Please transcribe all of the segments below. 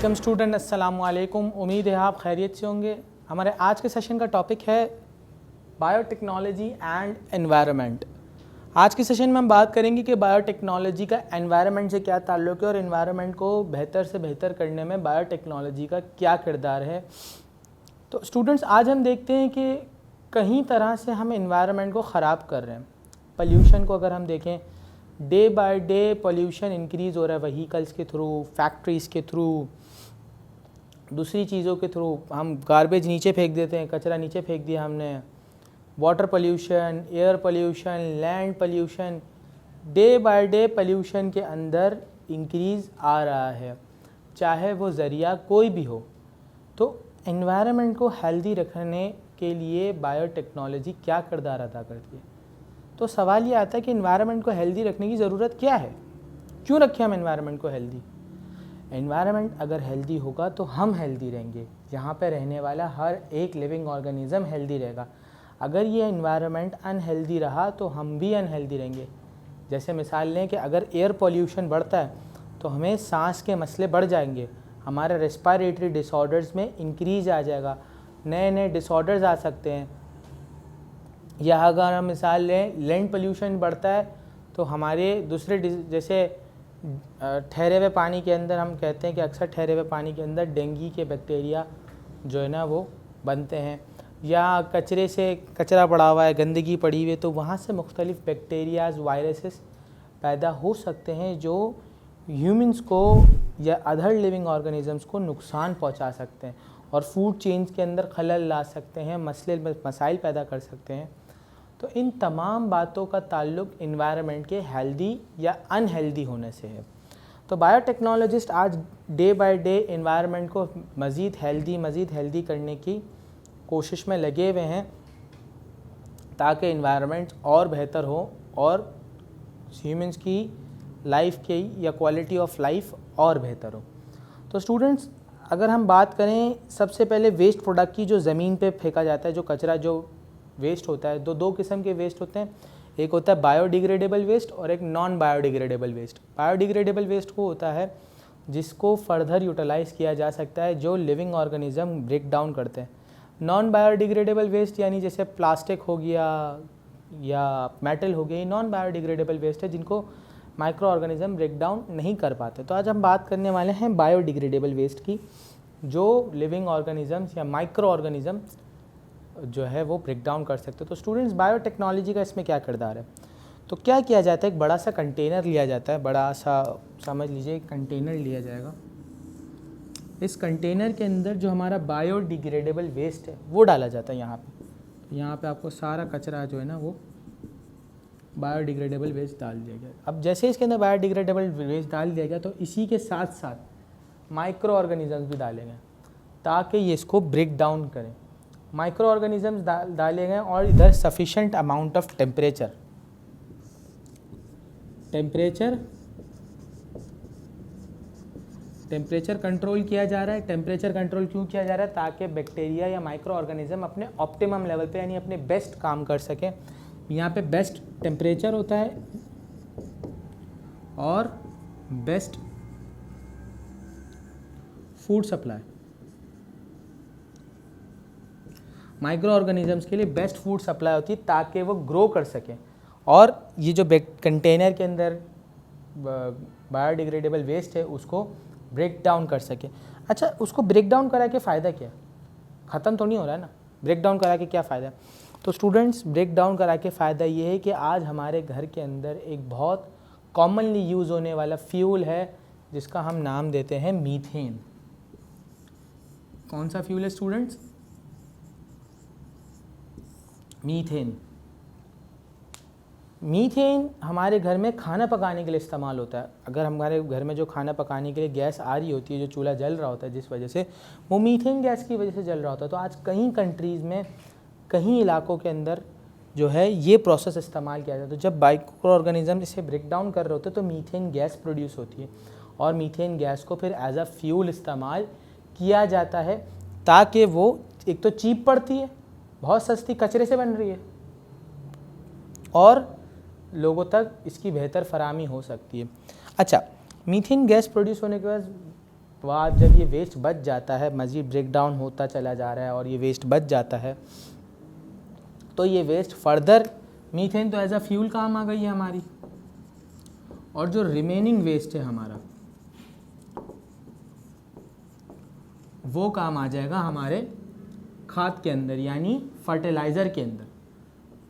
Welcome student, अस्सलाम वालेकुम। उम्मीद है आप खैरियत से होंगे। हमारे आज के सेशन का टॉपिक है बायोटेक्नोलॉजी एंड एनवायरनमेंट। आज के सेशन में हम बात करेंगे कि बायोटेक्नोलॉजी का एनवायरनमेंट से क्या ताल्लुक़ है और एनवायरनमेंट को बेहतर से बेहतर करने में बायोटेक्नोलॉजी का क्या किरदार है। तो स्टूडेंट्स, आज हम देखते हैं कि कहीं तरह से हम एनवायरनमेंट को ख़राब कर रहे हैं। पोल्यूशन को अगर हम देखें, day by day pollution increase हो रहा है, व्हीकल्स के थ्रू, फैक्ट्रीज़ के थ्रू, दूसरी चीज़ों के थ्रू। हम गार्बेज नीचे फेंक देते हैं, कचरा नीचे फेंक दिया हमने। Water pollution, air pollution, land pollution, day by day pollution के अंदर इंक्रीज़ आ रहा है, चाहे वो ज़रिया कोई भी हो। तो एनवायरनमेंट को हेल्दी रखने के लिए बायोटेक्नोलॉजी क्या किरदार अदा करती है। तो सवाल ये आता है कि एनवायरनमेंट को हेल्दी रखने की ज़रूरत क्या है, क्यों रखें हम एनवायरनमेंट को हेल्दी। एनवायरनमेंट अगर हेल्दी होगा तो हम हेल्दी रहेंगे, यहाँ पे रहने वाला हर एक लिविंग ऑर्गेनिज्म हेल्दी रहेगा। अगर ये एनवायरनमेंट अनहेल्दी रहा तो हम भी अनहेल्दी रहेंगे। जैसे मिसाल लें कि अगर एयर पोल्यूशन बढ़ता है तो हमें सांस के मसले बढ़ जाएंगे, हमारे रेस्पिरेटरी डिसऑर्डर्स में इंक्रीज आ जाएगा, नए नए डिसऑर्डर्स आ सकते हैं। या अगर हम मिसाल लें, लैंड पोल्यूशन बढ़ता है तो हमारे दूसरे जैसे ठहरे हुए पानी के अंदर, हम कहते हैं कि अक्सर ठहरे हुए पानी के अंदर डेंगू के बैक्टीरिया जो है ना वो बनते हैं। या कचरे से, कचरा पड़ा हुआ है, गंदगी पड़ी हुई है, तो वहाँ से मुख्तलिफ़ बैक्टीरियाज, वायरसेस पैदा हो सकते हैं जो ह्यूमंस को या अदर लिविंग ऑर्गेनिजम्स को नुकसान पहुँचा सकते हैं और फूड चेन के अंदर खलल ला सकते हैं, मसाइल पैदा कर सकते हैं। तो इन तमाम बातों का ताल्लुक़ इन्वायरमेंट के हेल्दी या अनहेल्दी होने से है। तो बायोटेक्नोलॉजिस्ट आज डे बाय डे इन्वायरमेंट को मज़ीद हेल्दी करने की कोशिश में लगे हुए हैं ताकि इन्वायरमेंट और बेहतर हो और ह्यूमंस की लाइफ की या क्वालिटी ऑफ लाइफ और बेहतर हो। तो स्टूडेंट्स, अगर हम बात करें सबसे पहले वेस्ट प्रोडक्ट की, जो ज़मीन पे फेंका जाता है, जो कचरा, जो वेस्ट होता है, दो किस्म के वेस्ट होते हैं। एक होता है बायोडिग्रेडेबल वेस्ट और एक non biodegradable waste. Biodegradable waste वो होता है जिसको फर्दर यूटिलाइज़ किया जा सकता है, जो लिविंग ऑर्गेनिज्म ब्रेक डाउन करते हैं। नॉन बायोडिग्रेडेबल वेस्ट यानी जैसे प्लास्टिक हो गया या मेटल हो गया, ये नॉन बायोडिग्रेडेबल वेस्ट है जिनको माइक्रो ऑर्गेनिज्म ब्रेक डाउन नहीं कर पाते। तो आज हम बात करने वाले हैं बायोडिग्रेडेबल वेस्ट की, जो लिविंग ऑर्गेनिजम्स या माइक्रो ऑर्गेनिज्म जो है वो ब्रेक डाउन कर सकते हैं। तो स्टूडेंट्स, बायोटेक्नोलॉजी का इसमें क्या किरदार है। तो क्या किया जाता है, एक बड़ा सा कंटेनर लिया जाता है, बड़ा सा समझ लीजिए एक कंटेनर लिया जाएगा। इस कंटेनर के अंदर जो हमारा बायोडिग्रेडेबल वेस्ट है वो डाला जाता है यहाँ पे। यहाँ पे आपको सारा कचरा जो है ना वो बायोडिग्रेडेबल वेस्ट डाल दिया गया। अब जैसे इसके अंदर बायोडिग्रेडेबल वेस्ट डाल दिया गया तो इसी के साथ साथ माइक्रो ऑर्गेनिजम्स भी डाले गए ताकि ये इसको ब्रेक डाउन करें। माइक्रो ऑर्गेनिजम्स डाले गए और इधर sufficient amount of temperature control किया जा रहा है। टेम्परेचर कंट्रोल क्यों किया जा रहा है? ताकि बैक्टीरिया या माइक्रो ऑर्गेनिज्म अपने ऑप्टिमम लेवल पे यानी अपने बेस्ट काम कर सकें। यहाँ पे बेस्ट टेम्परेचर होता है और best food supply. Micro organisms के लिए बेस्ट फूड सप्लाई होती है ताकि वो ग्रो कर सकें और ये जो कंटेनर के अंदर बायोडिग्रेडेबल वेस्ट है उसको ब्रेक डाउन कर सके। अच्छा, उसको ब्रेक डाउन करा के फ़ायदा क्या है? ख़त्म तो नहीं हो रहा है ना। ब्रेक डाउन करा के क्या फ़ायदा है? तो स्टूडेंट्स, ब्रेक डाउन करा के फ़ायदा ये है कि आज हमारे घर के अंदर एक बहुत कॉमनली यूज़ होने वाला फ्यूल है जिसका हम नाम देते हैं मीथेन। कौन सा फ्यूल है स्टूडेंट्स? मीथेन हमारे घर में खाना पकाने के लिए इस्तेमाल होता है। अगर हमारे घर में जो खाना पकाने के लिए गैस आ रही होती है, जो चूल्हा जल रहा होता है, जिस वजह से वो मीथेन गैस की वजह से जल रहा होता है। तो आज कई कंट्रीज़ में, कई इलाकों के अंदर जो है ये प्रोसेस इस्तेमाल किया जाता है। तो जब माइक्रो ऑर्गेनिज्म इसे ब्रेक डाउन कर रहे होते हैं तो मीथेन गैस प्रोड्यूस होती है और मीथेन गैस को फिर एज अ फ्यूल इस्तेमाल किया जाता है ताकि वो एक तो चीप पड़ती है, बहुत सस्ती, कचरे से बन रही है और लोगों तक इसकी बेहतर फराहमी हो सकती है। अच्छा, मीथेन गैस प्रोड्यूस होने के बाद बाद जब ये वेस्ट बच जाता है, मज़ीद ब्रेक डाउन होता चला जा रहा है और ये वेस्ट बच जाता है, तो ये वेस्ट फर्दर मीथेन तो एज अ फ्यूल काम आ गई है हमारी, और जो रिमेनिंग वेस्ट है हमारा वो काम आ जाएगा हमारे खाद के अंदर यानी फर्टिलाइज़र के अंदर।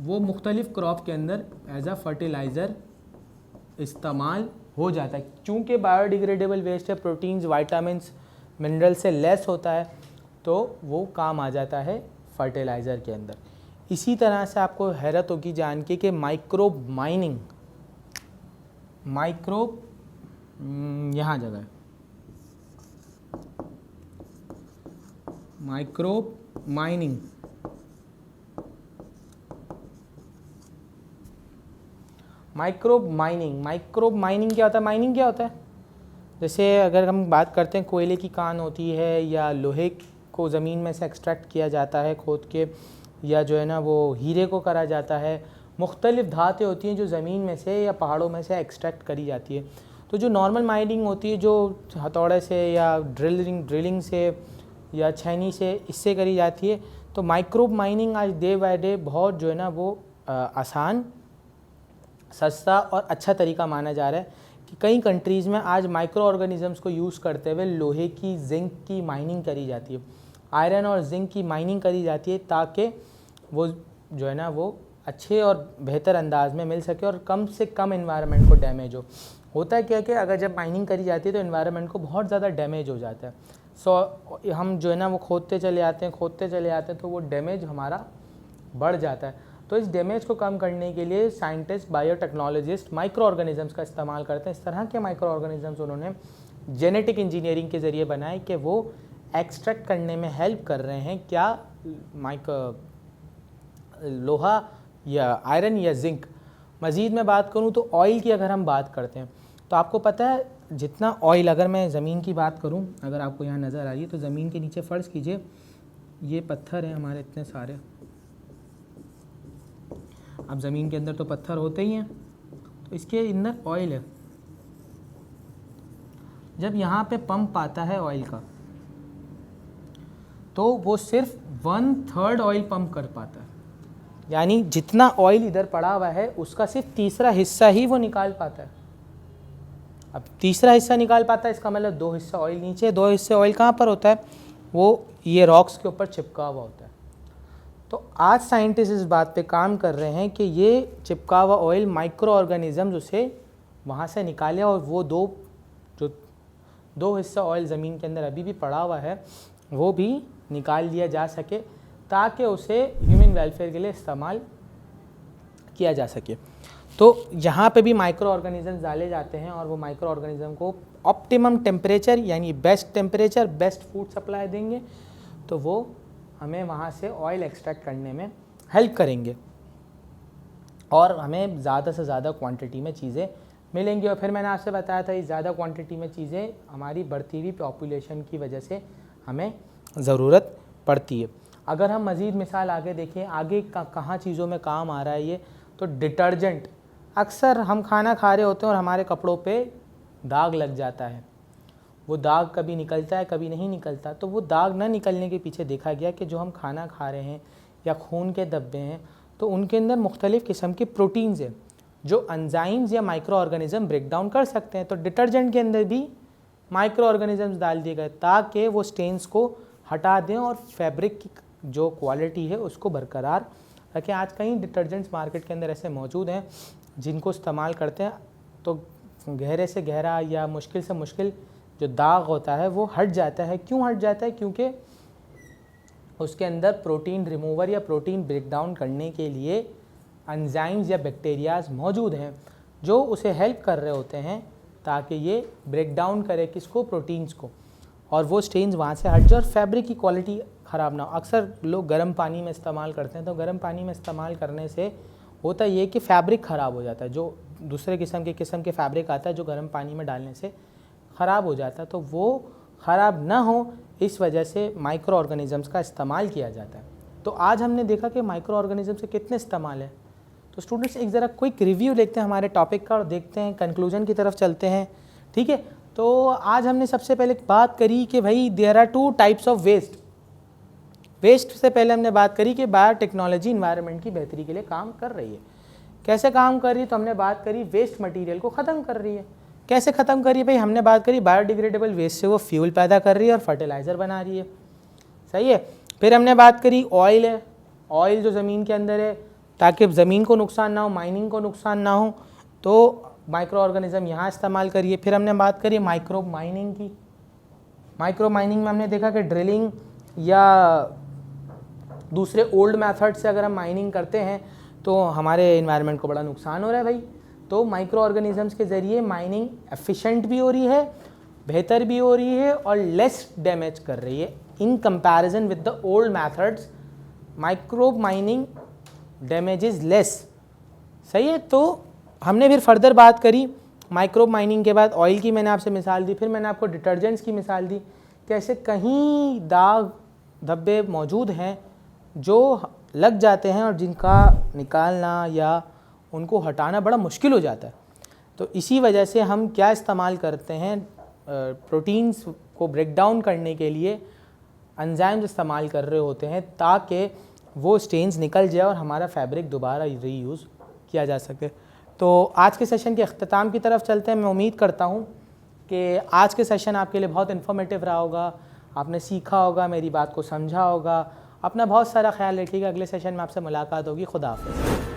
वो मुख्तलिफ़ क्रॉप के अंदर एज अ फर्टिलाइज़र इस्तेमाल हो जाता है। चूँकि बायोडिग्रेडेबल वेस्ट है, प्रोटीन्स वाइटामिन्स मिनरल से लेस होता है, तो वो काम आ जाता है फर्टिलाइज़र के अंदर। इसी तरह से आपको हैरत होगी जान के कि माइक्रोब माइनिंग, माइक्रोब यहाँ जगह है, माइक्रोब माइनिंग, माइक्रोब माइनिंग क्या होता है? माइनिंग क्या होता है? जैसे अगर हम बात करते हैं कोयले की कान होती है या लोहे को ज़मीन में से एक्सट्रैक्ट किया जाता है खोद के, या जो है ना वो हीरे को करा जाता है, मुख्तलिफ़ धातें होती हैं जो ज़मीन में से या पहाड़ों में से एक्सट्रैक्ट करी जाती है। तो जो नॉर्मल माइनिंग होती है जो हथौड़े से या ड्रिलिंग से या छैनी से इससे करी जाती है, तो माइक्रोब माइनिंग आज डे बाय डे बहुत जो है ना वो आसान, सस्ता और अच्छा तरीका माना जा रहा है कि कई कंट्रीज़ में आज माइक्रो ऑर्गेनिज़म्स को यूज़ करते हुए लोहे की, जिंक की माइनिंग करी जाती है, आयरन और जिंक की माइनिंग करी जाती है, ताकि वो जो है ना वो अच्छे और बेहतर अंदाज में मिल सके और कम से कम एनवायरनमेंट को डैमेज हो। होता है क्या कि अगर जब माइनिंग करी जाती है तो एनवायरनमेंट को बहुत ज़्यादा डैमेज हो जाता है। हम जो है ना वो खोदते चले आते हैं तो वो डैमेज हमारा बढ़ जाता है। तो इस डैमेज को कम करने के लिए साइंटिस्ट, बायोटेक्नोलॉजिस्ट माइक्रो ऑर्गेनिज़म्स का इस्तेमाल करते हैं। इस तरह के माइक्रो ऑर्गेनिज़म्स उन्होंने जेनेटिक इंजीनियरिंग के ज़रिए बनाए कि वो एक्सट्रैक्ट करने में हेल्प कर रहे हैं क्या लोहा या आयरन या जिंक। मज़ीद मैं बात करूं तो ऑयल की अगर हम बात करते हैं तो आपको पता है जितना ऑयल, अगर मैं ज़मीन की बात करूं, अगर आपको यहाँ नज़र आ रही है तो ज़मीन के नीचे फ़र्ज़ कीजिए ये पत्थर हैं हमारे इतने सारे, अब ज़मीन के अंदर तो पत्थर होते ही हैं, तो इसके अंदर ऑयल है। जब यहाँ पे पंप आता है ऑयल का तो वो सिर्फ 1/3 ऑयल पंप कर पाता है, यानी जितना ऑयल इधर पड़ा हुआ है उसका सिर्फ तीसरा हिस्सा ही वो निकाल पाता है। अब तीसरा हिस्सा निकाल पाता है, इसका मतलब 2 हिस्सा ऑयल नीचे, 2 हिस्से ऑयल कहाँ पर होता है? वो ये रॉक्स के ऊपर चिपका हुआ होता है। तो आज साइंटिस्ट इस बात पे काम कर रहे हैं कि ये चिपका हुआ ऑयल माइक्रो ऑर्गेनिज़म्स उसे वहाँ से निकाले और वो दो हिस्सा ऑयल ज़मीन के अंदर अभी भी पड़ा हुआ है वो भी निकाल लिया जा सके, ताकि उसे ह्यूमन वेलफेयर के लिए इस्तेमाल किया जा सके। तो यहाँ पे भी माइक्रो ऑर्गेनिज़म्स डाले जाते हैं और वो माइक्रो ऑर्गेनिज़म को ऑप्टिमम टेम्परेचर यानी best temperature, best food supply देंगे, तो वो हमें वहाँ से ऑयल एक्सट्रैक्ट करने में हेल्प करेंगे और हमें ज़्यादा से ज़्यादा क्वांटिटी में चीज़ें मिलेंगी। और फिर मैंने आपसे बताया था इस ज़्यादा क्वांटिटी में चीज़ें हमारी बढ़ती हुई पॉपुलेशन की वजह से हमें ज़रूरत पड़ती है। अगर हम मज़ीद मिसाल आगे देखें, आगे कहाँ चीज़ों में काम आ रहा है ये, तो डिटर्जेंट। अक्सर हम खाना खा रहे होते हैं और हमारे कपड़ों पे दाग लग जाता है, वो दाग कभी निकलता है कभी नहीं निकलता। तो वो दाग ना निकलने के पीछे देखा गया कि जो हम खाना खा रहे हैं या खून के धब्बे हैं तो उनके अंदर मुख्तलिफ़ किस्म के प्रोटीन्स हैं जो एंजाइम्स या माइक्रो ऑर्गेनिज़म ब्रेक डाउन कर सकते हैं। तो डिटर्जेंट के अंदर भी माइक्रो ऑर्गेनिज़म्स डाल दिए गए ताकि वो स्टेन्स को हटा दें और फैब्रिक की जो क्वालिटी है उसको बरकरार रखें। आज कई डिटर्जेंट्स मार्केट के अंदर ऐसे मौजूद हैं जिनको इस्तेमाल करते हैं तो गहरे से गहरा या मुश्किल से मुश्किल जो दाग होता है वो हट जाता है। क्यों हट जाता है? क्योंकि उसके अंदर प्रोटीन रिमूवर या प्रोटीन ब्रेक डाउन करने के लिए एंजाइम्स या बैक्टीरियाज मौजूद हैं जो उसे हेल्प कर रहे होते हैं ताकि ये ब्रेक डाउन करे किसको? प्रोटीन्स को, और वो स्टेन्स वहाँ से हट जाए और फैब्रिक की क्वालिटी ख़राब ना हो। अक्सर लोग गर्म पानी में इस्तेमाल करते हैं, तो गर्म पानी में इस्तेमाल करने से होता ये कि फ़ैब्रिक ख़राब हो जाता है। जो दूसरे किस्म के फैब्रिक आता है जो गर्म पानी में डालने से ख़राब हो जाता है, तो वो ख़राब ना हो इस वजह से माइक्रो ऑर्गेनिज़म्स का इस्तेमाल किया जाता है। तो आज हमने देखा कि माइक्रो ऑर्गेनिज़म्स के कितने इस्तेमाल है। तो स्टूडेंट्स एक ज़रा क्विक रिव्यू देखते हैं हमारे टॉपिक का और देखते हैं कंक्लूजन की तरफ चलते हैं, ठीक है। तो आज हमने सबसे पहले बात करी कि भाई there are 2 types of waste से पहले हमने बात करी कि बायोटेक्नोलॉजी इन्वायरमेंट की बेहतरी के लिए काम कर रही है। कैसे काम कर रही है? तो हमने बात करी वेस्ट मटेरियल को ख़त्म कर रही है। कैसे ख़त्म कर रही है भाई? हमने बात करी बायोडिग्रेडेबल वेस्ट से वो फ्यूल पैदा कर रही है और फर्टिलाइज़र बना रही है, सही है। फिर हमने बात करी ऑयल है, ऑयल जो ज़मीन के अंदर है, ताकि ज़मीन को नुकसान ना हो, माइनिंग को नुकसान ना हो, तो माइक्रो ऑर्गेनिज़म यहाँ इस्तेमाल करिए। फिर हमने बात करी माइक्रो माइनिंग की। माइक्रो माइनिंग में हमने देखा कि ड्रिलिंग या दूसरे ओल्ड मेथड से अगर हम माइनिंग करते हैं तो हमारे इन्वायरमेंट को बड़ा नुकसान हो रहा है भाई। तो माइक्रो ऑर्गेनिज़म्स के ज़रिए माइनिंग एफिशिएंट भी हो रही है, बेहतर भी हो रही है और लेस डैमेज कर रही है in comparison with the old methods. Micro mining damage is less, सही है। तो हमने फिर फर्दर बात करी माइक्रो माइनिंग के बाद ऑयल की मैंने आपसे मिसाल दी, फिर मैंने आपको डिटर्जेंट्स की मिसाल दी, कैसे कहीं दाग धब्बे मौजूद हैं जो लग जाते हैं और जिनका निकालना या उनको हटाना बड़ा मुश्किल हो जाता है। तो इसी वजह से हम क्या इस्तेमाल करते हैं, प्रोटीन्स को ब्रेक डाउन करने के लिए एंजाइम्स इस्तेमाल कर रहे होते हैं ताकि वो स्टेन्स निकल जाए और हमारा फैब्रिक दोबारा रीयूज़ किया जा सके। तो आज के सेशन के अख्ताम की तरफ चलते हैं। मैं उम्मीद करता हूँ कि आज के सेशन आपके लिए बहुत इन्फॉर्मेटिव रहा होगा, आपने सीखा होगा, मेरी बात को समझा होगा। अपना बहुत सारा ख्याल रखिएगा। अगले सेशन में आपसे मुलाकात होगी। खुदा हाफ़िज़।